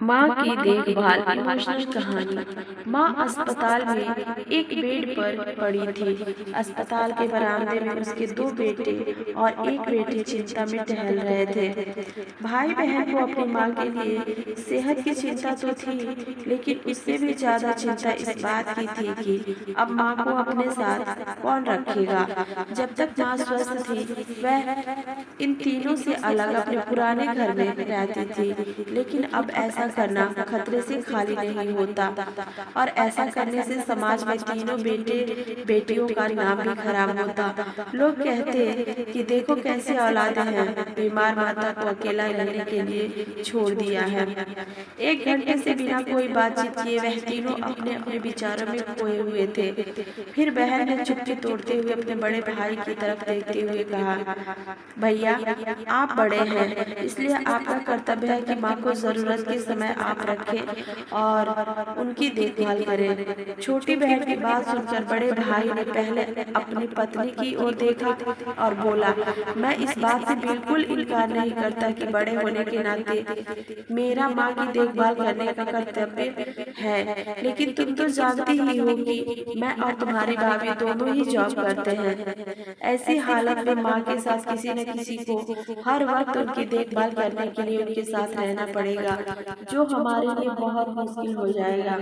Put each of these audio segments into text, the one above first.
माँ की देखभाल इमोशनल कहानी। माँ अस्पताल में एक बेड पर पड़ी थी। अस्पताल के बरामदे में उसके दो बेटे और एक बेटी चिंता में टहल रहे थे। भाई बहन को अपनी माँ के लिए सेहत की चिंता तो थी, लेकिन उससे भी ज्यादा चिंता इस बात की थी कि अब माँ को अपने साथ कौन रखेगा। जब तक माँ स्वस्थ थी, वह इन तीनों से अलग अपने पुराने घर में रहती थी, लेकिन अब ऐसा करना खतरे से खाली नहीं होता, और ऐसा करने से समाज में तीनों बेटे बेटियों का नाम भी खराब होता। लोग कहते कि देखो कैसी औलादें हैं, बीमार माता को अकेला रहने के लिए छोड़ दिया है। एक घंटे से बिना कोई बातचीत किए वह तीनों अपने अपने विचारों में खोए हुए थे। फिर बहन ने चुप्पी तोड़ते हुए अपने बड़े भाई की तरफ देखते हुए कहा, भैया, आप बड़े हैं, इसलिए आपका कर्तव्य है कि माँ को जरूरत के समय आप रखें और उनकी देखभाल करें। छोटी बहन की बात सुनकर बड़े भाई ने पहले अपनी पत्नी की ओर देखा और बोला, मैं इस बात से बिल्कुल इनकार नहीं करता कि बड़े होने के नाते मेरा माँ की देखभाल करने का कर्तव्य है, लेकिन तुम तो जानती ही हो कि मैं और तुम्हारी भाभी दोनों ही जॉब करते हैं। ऐसी हालत में माँ के साथ किसी न किसी को हर वक्त उनकी देखभाल करने के लिए उनके साथ रहना पड़ेगा, जो हमारे लिए बहुत मुश्किल हो जाएगा।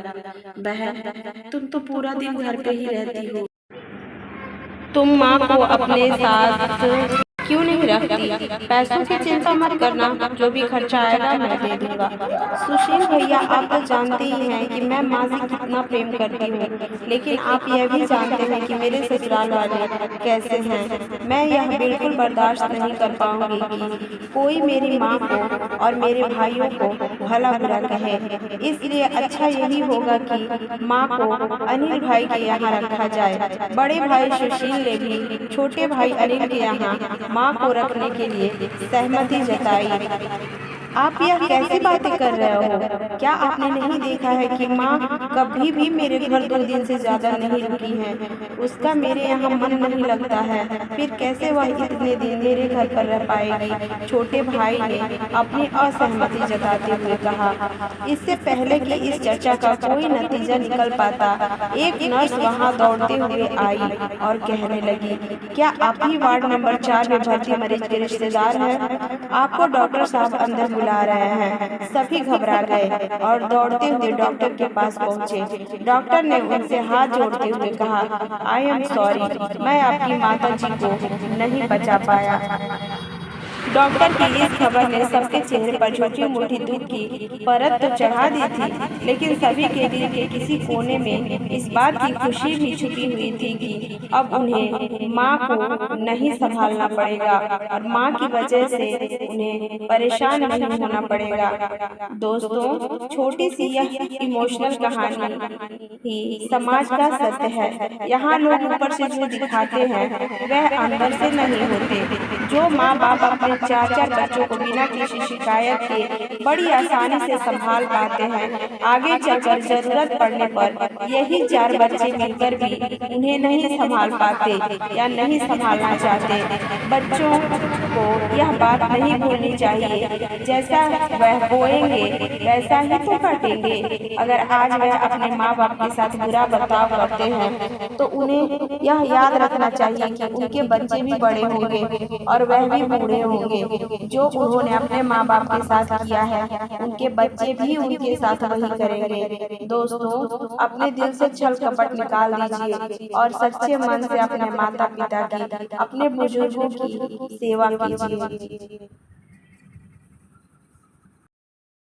बहन, तुम तो पूरा दिन घर पे ही रहती हो, तुम माँ को अपने साथ क्यों नहीं रखती? पैसों की चिंता मत करना, जो भी खर्चा आएगा मैं दे दूंगा। सुशील भैया, आप तो जानते ही हैं कि मैं माँ से कितना प्रेम करती हूँ, लेकिन आप यह भी जानते हैं कि मेरे ससुराल वाले कैसे हैं। मैं यह बिल्कुल बर्दाश्त नहीं कर पाऊंगी कि कोई मेरी माँ को और मेरे भाइयों को भला बुरा कहे। इसलिए अच्छा यही होगा कि माँ को अनिल भाई के यहाँ रखा जाए। बड़े भाई सुशील ने भी छोटे भाई अनिल के यहाँ माँ को रखने के लिए सहमति जताई। आप यह कैसी बातें कर रहे हो? क्या आपने नहीं देखा है कि माँ कभी भी मेरे घर 2 दिन से ज्यादा नहीं रुकी है? उसका मेरे यहाँ मन नहीं लगता है, फिर कैसे वह इतने दिन मेरे घर पर रह पाएगी? छोटे भाई ने अपनी असहमति जताते हुए कहा। इससे पहले कि इस चर्चा का कोई नतीजा निकल पाता, एक नर्स वहाँ दौड़ते हुए आई और कहने लगी, क्या आप ही वार्ड नंबर 4 में भर्ती मरीज के रिश्तेदार हैं? आपको डॉक्टर साहब अंदर बुला रहे हैं। सभी घबरा गए और दौड़ते हुए डॉक्टर के पास पहुंचे। डॉक्टर ने उनसे हाथ जोड़ते हुए कहा, आई एम सॉरी, मैं आपकी माता जी को नहीं बचा पाया। डॉक्टर की इस खबर ने सबके चेहरे पर छोटी मोटी दुख की परत तो चढ़ा दी थी, लेकिन सभी के दिल के किसी कोने में इस बात की खुशी भी छुपी हुई थी कि अब उन्हें माँ को नहीं संभालना पड़ेगा और माँ की वजह से उन्हें परेशान नहीं होना पड़ेगा। दोस्तों, छोटी सी यह इमोशनल कहानी ही समाज का सत्य है। यहाँ लोग ऊपर से जो दिखाते हैं वह अंदर से नहीं होते। जो माँ बाप अपने 4-4 बच्चों को बिना किसी शिकायत के बड़ी आसानी से संभाल पाते हैं, आगे चलकर जरूरत पड़ने पर यही 4 बच्चे मिलकर भी उन्हें नहीं संभाल पाते या नहीं संभालना चाहते। बच्चों को यह बात नहीं भूलनी चाहिए, जैसा वह बोएंगे वैसा ही तो काटेंगे। अगर आज वह अपने माँ बाप के साथ बुरा बर्ताव करते हैं तो उन्हें यह याद रखना चाहिए कि उनके बच्चे भी बड़े होंगे और वह भी बूढ़े होंगे। जो उन्होंने अपने माँ बाप के साथ किया है, उनके बच्चे भी उनके साथ वही करेंगे। दोस्तों, अपने दिल से छल कपट निकाल दीजिए और सच्चे मन से अपने माता पिता की, अपने बुजुर्गों की सेवा कीजिए।